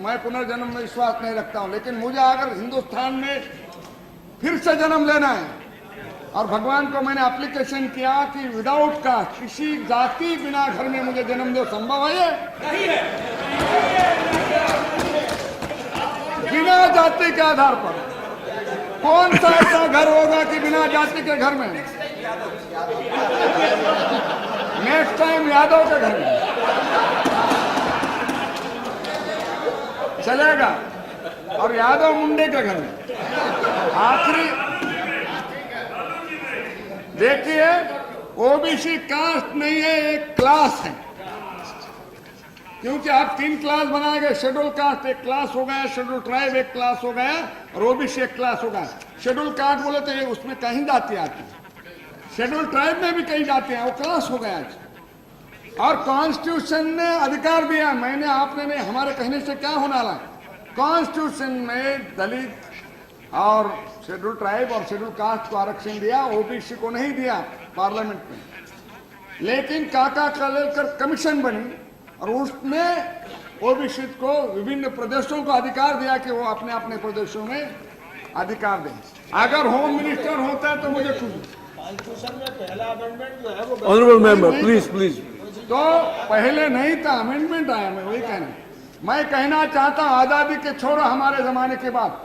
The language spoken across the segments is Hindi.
मैं पुनर्जन्म में विश्वास नहीं रखता हूं, लेकिन मुझे अगर हिंदुस्तान में फिर से जन्म लेना है और भगवान को मैंने एप्लीकेशन किया कि विदाउट कास्ट, किसी जाति बिना घर में मुझे जन्म दो, संभव है ये? नहीं है। बिना जाति के आधार पर कौन सा ऐसा घर होगा कि बिना जाति के घर में? नेक्स्ट टाइम यादव के घर में चलेगा और यादव मुंडे के घर में। आखिरी देखिए, ओबीसी कास्ट नहीं है, एक क्लास है, क्योंकि आप 3 क्लास बनाए गए। शेड्यूल कास्ट एक क्लास हो गया, शेड्यूल ट्राइब एक क्लास हो गया और ओबीसी एक क्लास हो गया। शेड्यूल कास्ट बोले तो ये उसमें कहीं जाति आती है, शेड्यूल ट्राइब में भी कहीं जाते हैं, वो क्लास हो गया आज। और कॉन्स्टिट्यूशन ने अधिकार दिया, मैंने आपने नहीं, हमारे कहने से क्या होने वाला है? कॉन्स्टिट्यूशन में दलित और शेड्यूल ट्राइब और शेड्यूल कास्ट को आरक्षण दिया, ओबीसी को नहीं दिया पार्लियामेंट में। लेकिन काका कालेलकर कमीशन बनी और उसमें ओबीसी को विभिन्न प्रदेशों को अधिकार दिया कि वो अपने अपने प्रदेशों में अधिकार दें। अगर होम मिनिस्टर होता है तो मुझे कॉन्स्टिट्यूशन में पहला अमेंडमेंट जो है वो ऑनरेबल मेंबर प्लीज तो पहले नहीं था, अमेंडमेंट आया। मैं वही मैं कहना चाहता हूं, आजादी के छोड़ो हमारे जमाने के बाद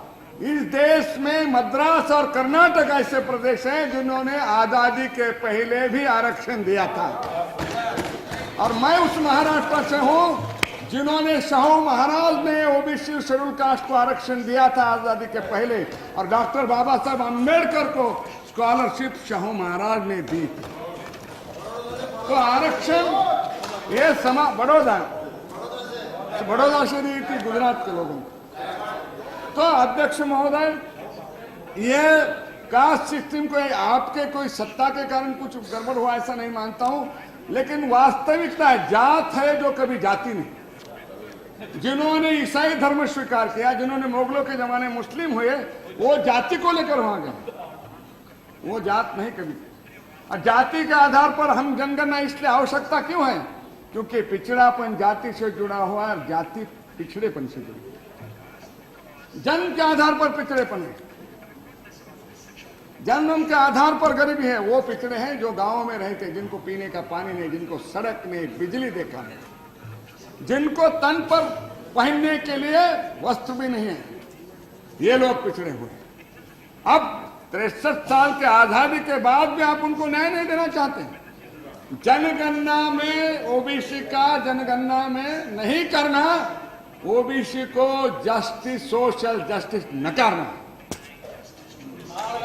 इस देश में मद्रास और कर्नाटक ऐसे प्रदेश हैं जिन्होंने आजादी के पहले भी आरक्षण दिया था। और मैं उस महाराष्ट्र से हूं जिन्होंने शाहू महाराज ने ओबीसी शेड्यूल कास्ट को आरक्षण दिया था आजादी के पहले, और डॉक्टर बाबा साहब अम्बेडकर को स्कॉलरशिप शाहू महाराज ने दी। तो आरक्षण ये बड़ौदा से दी थी गुजरात के लोगों को। तो अध्यक्ष महोदय, ये कास्ट सिस्टम को आपके कोई सत्ता के कारण कुछ गड़बड़ हुआ ऐसा नहीं मानता हूं, लेकिन वास्तविकता है जात है जो कभी जाति नहीं। जिन्होंने ईसाई धर्म स्वीकार किया, जिन्होंने मुगलों के जमाने मुस्लिम हुए, वो जाति को लेकर वहां गए, वो जात नहीं कभी। और जाति के आधार पर हम जनगणना इसलिए आवश्यकता क्यों है? क्योंकि पिछड़ापन जाति से जुड़ा हुआ है, जाति पिछड़ेपन से जुड़ी है। जन्म के आधार पर पिछड़ेपन है, जन्म के आधार पर गरीबी है। वो पिछड़े हैं जो गांवों में रहते, जिनको पीने का पानी नहीं, जिनको सड़क नहीं, बिजली देखा नहीं, जिनको तन पर पहनने के लिए वस्त्र भी नहीं है, ये लोग पिछड़े हुए। अब 63 साल के आजादी के बाद भी आप उनको न्याय नहीं देना चाहते। जनगणना में ओबीसी का जनगणना में नहीं करना, ओबीसी को जस्टिस, सोशल जस्टिस नकारना।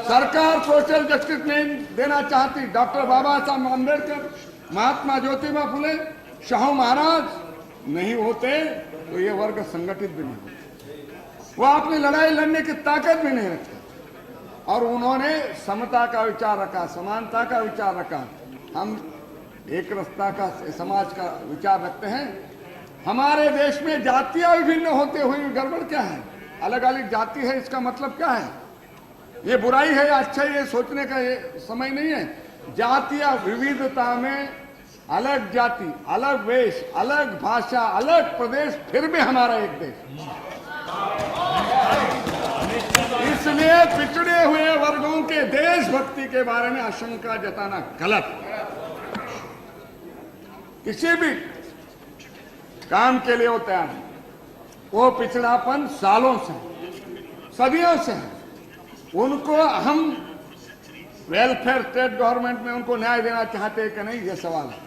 सरकार सोशल जस्टिस नहीं देना चाहती। डॉक्टर बाबा साहब अम्बेडकर, महात्मा ज्योतिबा फुले, शाहू महाराज नहीं होते तो ये वर्ग संगठित भी नहीं होते, वो अपनी लड़ाई लड़ने की ताकत भी नहीं रखते। और उन्होंने समता का विचार रखा, समानता का विचार रखा। हम एक रास्ता का समाज का विचार रखते हैं। हमारे देश में जातियां विभिन्न होते हुए गड़बड़ क्या है? अलग अलग जाति है, इसका मतलब क्या है? ये बुराई है या अच्छा है, ये सोचने का ये समय नहीं है। जातियां विविधता में अलग जाति, अलग वेश, अलग भाषा, अलग प्रदेश, फिर भी हमारा एक देश। इसलिए पिछड़े हुए वर्गों के देशभक्ति के बारे में आशंका जताना गलत। किसी भी काम के लिए वो तैयार है। वो पिछड़ापन सालों से, सदियों से है। उनको हम वेलफेयर स्टेट गवर्नमेंट में उनको न्याय देना चाहते हैं कि नहीं, ये सवाल है।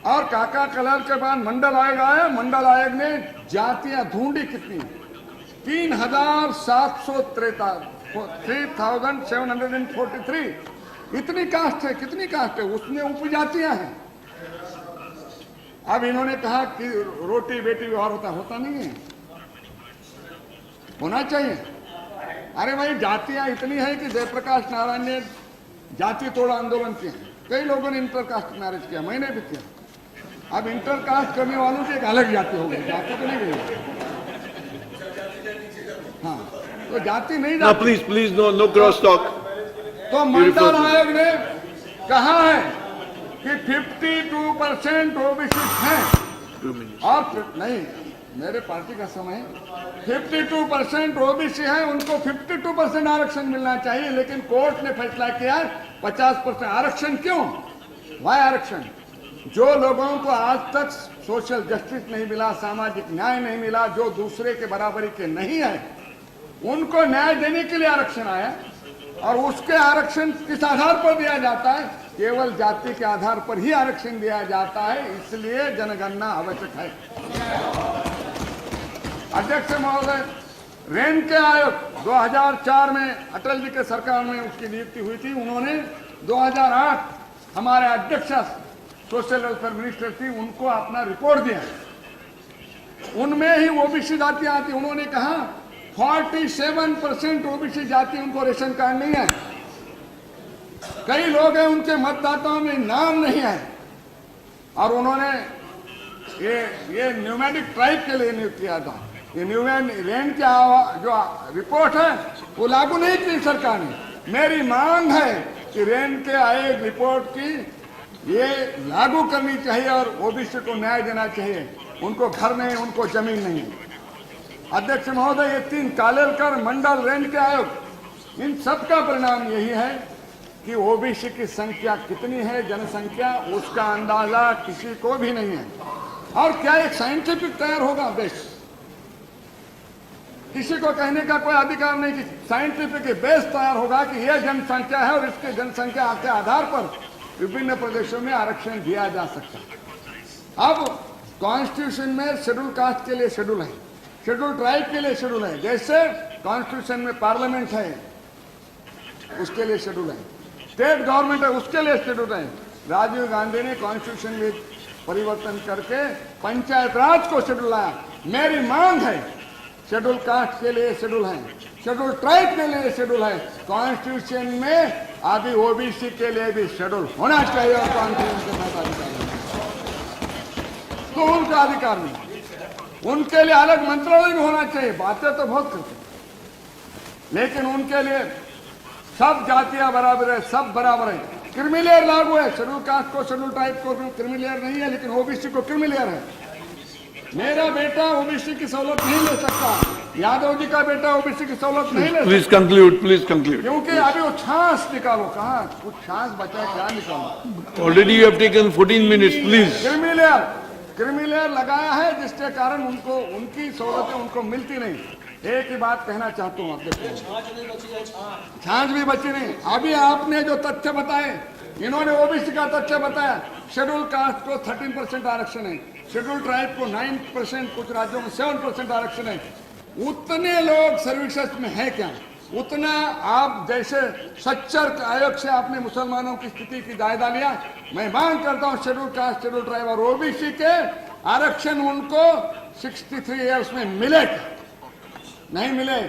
और काका कलर के बाद मंडल आयोग आया, मंडल आयोग ने जातियां ढूंढी कितनी, 3743 इतनी कास्ट है, कितनी कास्ट है, उसमें उपजातियां हैं। अब इन्होंने कहा कि रोटी बेटी व्यवहार होता नहीं है, होना चाहिए। अरे भाई, जातियां इतनी है कि जयप्रकाश नारायण ने जाति तोड़ा आंदोलन किया, कई लोगों ने इंटरकास्ट मैरिज किया, मैंने भी किया। अब इंटरकास्ट करने वालों की एक अलग जाति हो गई, जाति तो नहीं गई। हाँ, तो जाति नहीं जाती। Please no cross talk. तो मंडल आयोग ने कहा है कि 52% ओबीसी हैं, और नहीं मेरे पार्टी का समय 52% ओबीसी है, उनको 52% आरक्षण मिलना चाहिए, लेकिन कोर्ट ने फैसला किया 50% आरक्षण। क्यों? वाई आरक्षण? जो लोगों को आज तक सोशल जस्टिस नहीं मिला, सामाजिक न्याय नहीं मिला, जो दूसरे के बराबरी के नहीं है, उनको न्याय देने के लिए आरक्षण आया। और उसके आरक्षण किस आधार पर दिया जाता है? केवल जाति के आधार पर ही आरक्षण दिया जाता है, इसलिए जनगणना आवश्यक है। अध्यक्ष महोदय, रेन के आयोग 2004 में अटल जी के सरकार में उसकी नियुक्ति हुई थी। उन्होंने 2008 हमारे अध्यक्ष सोशल वेलफेयर मिनिस्टर थी, उनको अपना रिपोर्ट दिया। उनमें ही ओबीसी जातियां आती। उन्होंने कहा 47% ओबीसी जाति उनको रेशन कार्ड नहीं है। कई लोग हैं उनके मतदाताओं में नाम नहीं है। और उन्होंने ये न्यूमेटिक ट्राइब के लिए नियुक्त किया था। ये रेन की जो रिपोर्ट है वो लागू नहीं की सरकार ने। मेरी मांग है कि रेन के आए रिपोर्ट की ये लागू करनी चाहिए और ओबीसी को न्याय देना चाहिए। उनको घर नहीं, उनको जमीन नहीं है। अध्यक्ष महोदय, ये 3 कालेलकर, मंडल, रेन के आयोग, इन सब का परिणाम यही है कि ओबीसी की संख्या कितनी है, जनसंख्या, उसका अंदाजा किसी को भी नहीं है। और क्या एक साइंटिफिक तैयार होगा देश? किसी को कहने का कोई अधिकार नहीं कि साइंटिफिक बेस तैयार होगा कि यह जनसंख्या है और इसके जनसंख्या के आधार पर विभिन्न प्रदेशों में आरक्षण दिया जा सकता है। अब कॉन्स्टिट्यूशन में शेड्यूल कास्ट के लिए शेड्यूल है, शेड्यूल ट्राइब के लिए शेड्यूल है। जैसे कॉन्स्टिट्यूशन में पार्लियामेंट है उसके लिए शेड्यूल है, स्टेट गवर्नमेंट है उसके लिए शेड्यूल है। राजीव गांधी ने कॉन्स्टिट्यूशन में परिवर्तन करके पंचायत राज को शेड्यूल लाया। मेरी मांग है शेड्यूल कास्ट के लिए शेड्यूल है, शेड्यूल ट्राइब के लिए शेड्यूल है। कॉन्स्टिट्यूशन में अभी ओबीसी के लिए भी शेड्यूल होना चाहिए और कॉन्स्टिट्यूशन के साथ अधिकार तो उनका अधिकार नहीं। उनके लिए अलग मंत्रालय भी होना चाहिए। बातें तो बहुत करते हैं, लेकिन उनके लिए सब जातियां बराबर है, सब बराबर है। क्रिमिलेयर लागू है, शेड्यूल कास्ट को, शेड्यूल ट्राइब को क्रिमिलेयर नहीं है, लेकिन ओबीसी को क्रिमिलेयर है। मेरा बेटा ओबीसी की सहूलत नहीं ले सकता, यादव जी का बेटा ओबीसी की सहूलत नहीं ले सकता। Please conclude, please conclude. क्योंकि अभी वो छांस निकालो, कहा कुछ छांस बचा है, क्या निकालो? Already you have taken 14 minutes, please. Creamy layer लगाया है, जिसके कारण उनको उनकी सहूलतें उनको मिलती नहीं। एक ही बात कहना चाहता हूँ, आप देखो छांच भी बची नहीं। अभी आपने जो तथ्य बताए, इन्होंने ओबीसी का तथ्य बताया। शेड्यूल कास्ट को 13% आरक्षण है, शेड्यूल ट्राइब को 9%, कुछ राज्यों में 7% आरक्षण है। उतने लोग सर्विसेज में है क्या? उतना आप जैसे सच्चर आयोग से आपने मुसलमानों की स्थिति की जायजा लिया। मैं मांग करता हूँ शेड्यूल कास्ट, शेड्यूल ट्राइब और ओबीसी के आरक्षण उनको 63 ईयर्स में मिले, नहीं मिले।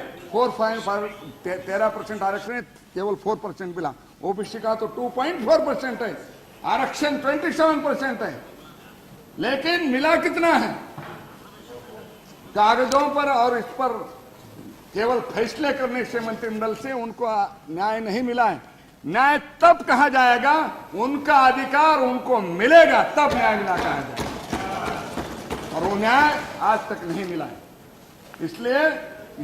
13% आरक्षण, केवल 4% मिला। ओबीसी का तो 2.4% है, आरक्षण 27% है, लेकिन मिला कितना है? कागजों पर और इस पर केवल फैसले करने से मंत्रिमंडल से उनको न्याय नहीं मिला है। न्याय तब कहा जाएगा, उनका अधिकार उनको मिलेगा, तब न्याय मिला कहा जाएगा। और वो न्याय आज तक नहीं मिला है। इसलिए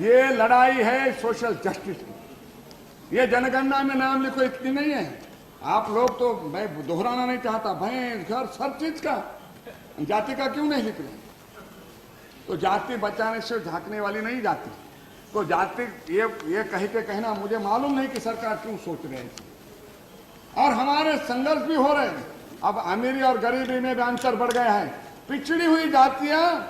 ये लड़ाई है सोशल जस्टिस की। ये जनगणना में नाम लिखो इतनी नहीं है। आप लोग तो, मैं दोहराना नहीं चाहता, भैंस घर सब चीज का, जाति का क्यों नहीं लिख रहे? तो जाति बचाने से झांकने वाली नहीं जाति। तो जाति ये कह के कहना, मुझे मालूम नहीं कि सरकार क्यों सोच रहे हैं। और हमारे संघर्ष भी हो रहे हैं। अब अमीरी और गरीबी में भी अंतर बढ़ गया है। पिछड़ी हुई जातियां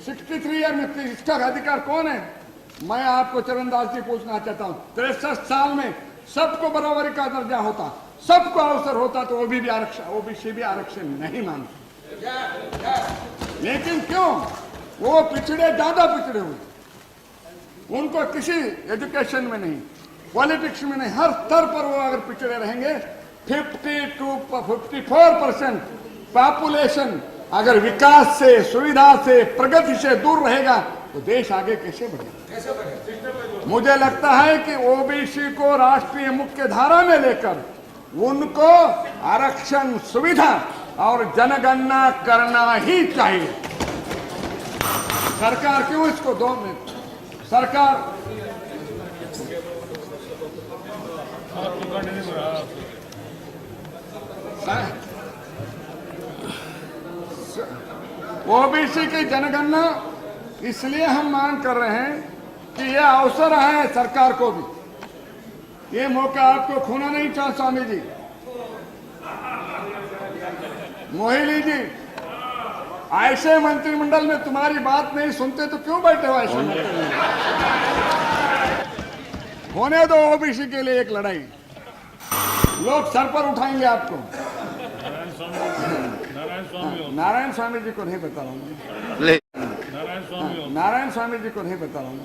63 ईयर में, इसका अधिकार कौन है? मैं आपको चरणदास जी पूछना चाहता हूँ, 63 साल में सबको बराबरी का दर्जा होता, सबको अवसर होता, तो ओबीसी भी आरक्षण नहीं मांगते। लेकिन क्यों? वो पिछड़े, ज्यादा पिछड़े हुए, उनको किसी एजुकेशन में नहीं, पॉलिटिक्स में नहीं, हर स्तर पर वो अगर पिछड़े रहेंगे। 54% पॉपुलेशन अगर विकास से, सुविधा से, प्रगति से दूर रहेगा तो देश आगे कैसे बढ़ेगा? मुझे लगता है कि ओबीसी को राष्ट्रीय मुख्य धारा में लेकर उनको आरक्षण, सुविधा और जनगणना करना ही चाहिए। सरकार क्यों इसको 2 मिनट सरकार ओबीसी की जनगणना इसलिए हम मांग कर रहे हैं कि यह अवसर है सरकार को भी। ये मौका आपको खोना नहीं चाह स्वामी जी, मोहिनी जी। ऐसे मंत्रिमंडल में तुम्हारी बात नहीं सुनते तो क्यों बैठे हो ऐसे मंत्रिमंडल? होने दो ओबीसी के लिए एक लड़ाई, लोग सर पर उठाएंगे आपको। नारायण स्वामी जी को नहीं बता रहा हूँ, नारायण स्वामी जी को नहीं बता रहा हूँ।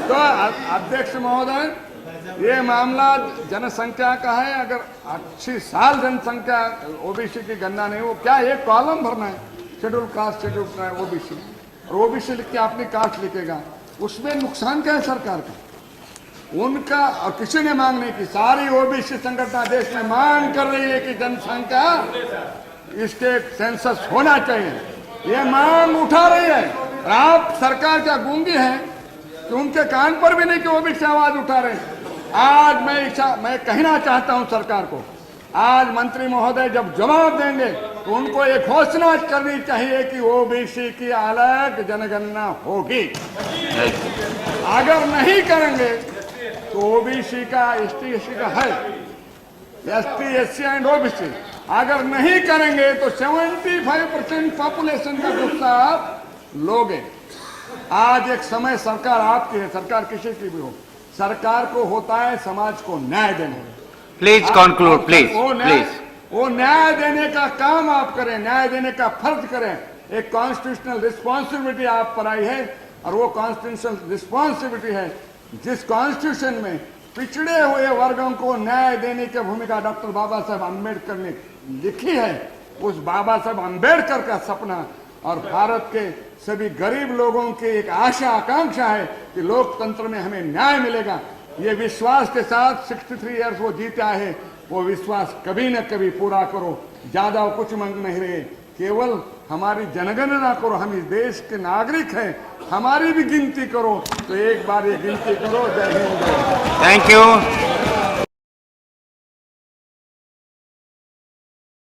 तो अध्यक्ष महोदय, ये मामला जनसंख्या का है। अगर 80 साल जनसंख्या ओबीसी की गणना नहीं हो, क्या एक कॉलम भरना है schedule caste, schedule tribe, OBC, और ओबीसी लिख के अपनी कास्ट लिखेगा, उसमें नुकसान क्या है सरकार का? उनका और किसी ने मांग नहीं की। सारी ओबीसी संगठन देश में मांग कर रही है कि जनसंख्या इसके सेंसस होना चाहिए, ये मांग उठा रही है। और आप सरकार क्या गूंगी है कि उनके कान पर भी नहीं कि ओबीसी आवाज उठा रहे हैं? आज मैं कहना चाहता हूं सरकार को, आज मंत्री महोदय जब जवाब देंगे तो उनको एक घोषणा करनी चाहिए कि ओबीसी की अलग जनगणना होगी। अगर नहीं करेंगे तो ओबीसी का, एसटी एससी का है, एसटी एससी एंड ओबीसी, अगर नहीं करेंगे तो 75% पॉपुलेशन का गुस्सा आप लोगे। आज एक समय सरकार आपकी है, सरकार किसी की भी हो, सरकार को होता है समाज को न्याय देना। Please conclude, please please. वो न्याय देने का काम आप करें, न्याय देने का फर्ज करें। एक कॉन्स्टिट्यूशनल रिस्पॉन्सिबिलिटी आप पर आई है, और वो कॉन्स्टिट्यूशनल रिस्पॉन्सिबिलिटी है जिस कॉन्स्टिट्यूशन में पिछड़े हुए वर्गों को न्याय देने की भूमिका डॉक्टर बाबा साहब अम्बेडकर ने लिखी है। उस बाबा साहब अम्बेडकर का सपना और भारत के सभी गरीब लोगों की एक आशा आकांक्षा है कि लोकतंत्र में हमें न्याय मिलेगा। ये विश्वास के साथ 63 इयर्स वो जीता है, वो विश्वास कभी न कभी पूरा करो। ज्यादा कुछ मांग नहीं रहे, केवल हमारी जनगणना करो। हम इस देश के नागरिक हैं, हमारी भी गिनती करो। तो एक बार ये गिनती करो। जय हिंद। Thank you.